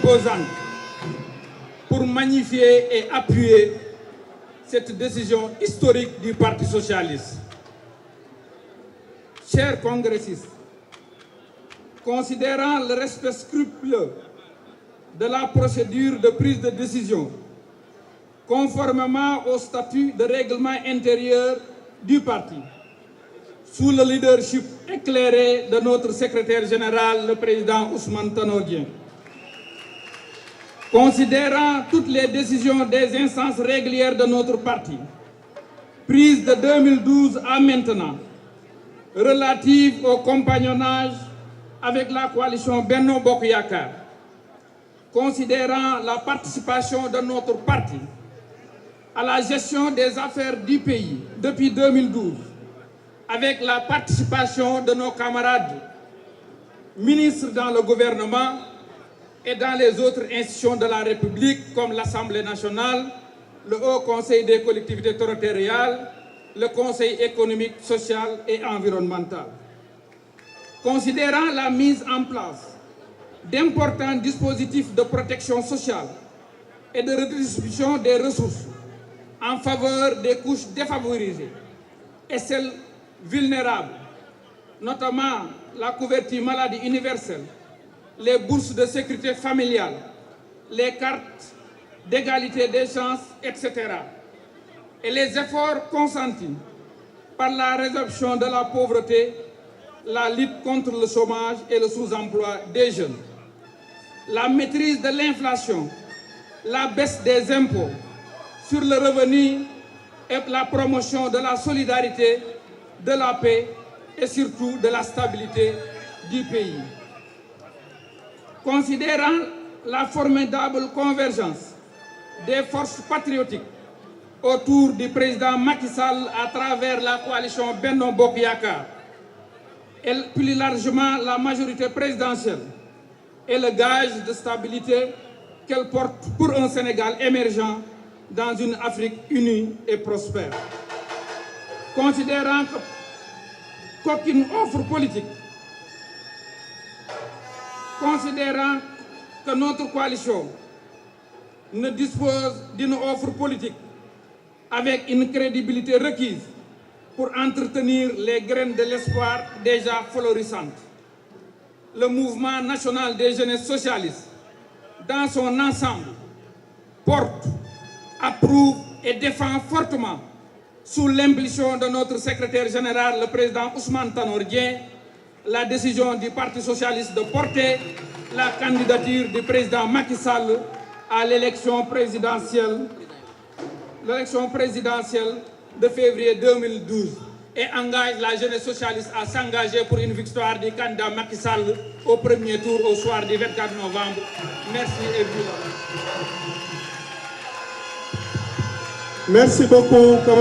composantes pour magnifier et appuyer cette décision historique du Parti socialiste. Chers congressistes, considérant le respect scrupuleux de la procédure de prise de décision, conformément au statut de règlement intérieur du parti, sous le leadership éclairé de notre secrétaire général, le président Ousmane Tanor Dieng. Considérant toutes les décisions des instances régulières de notre parti, prises de 2012 à maintenant, relatives au compagnonnage avec la coalition Benno Bokk Yakaar, considérant la participation de notre parti à la gestion des affaires du pays depuis 2012, avec la participation de nos camarades ministres dans le gouvernement et dans les autres institutions de la République comme l'Assemblée nationale, le Haut Conseil des collectivités territoriales, le Conseil économique, social et environnemental. Considérant la mise en place d'importants dispositifs de protection sociale et de redistribution des ressources en faveur des couches défavorisées et celles vulnérables, notamment la couverture maladie universelle, les bourses de sécurité familiale, les cartes d'égalité des chances, etc. Et les efforts consentis par la résorption de la pauvreté, la lutte contre le chômage et le sous-emploi des jeunes, la maîtrise de l'inflation, la baisse des impôts sur le revenu et la promotion de la solidarité, de la paix et surtout de la stabilité du pays. Considérant la formidable convergence des forces patriotiques autour du président Macky Sall à travers la coalition Benno Bokk Yakaar et plus largement la majorité présidentielle et le gage de stabilité qu'elle porte pour un Sénégal émergent dans une Afrique unie et prospère. Considérant qu'aucune offre politique, considérant que notre coalition ne dispose d'une offre politique avec une crédibilité requise pour entretenir les graines de l'espoir déjà florissantes, le mouvement national des jeunesses socialistes, dans son ensemble, porte, approuve et défend fortement, sous l'impulsion de notre secrétaire général, le président Ousmane Tanor Dieng, la décision du Parti socialiste de porter la candidature du président Macky Sall à l'élection présidentielle de février 2012 et engage la jeunesse socialiste à s'engager pour une victoire du candidat Macky Sall au premier tour au soir du 24 novembre. Merci et vive. Merci beaucoup.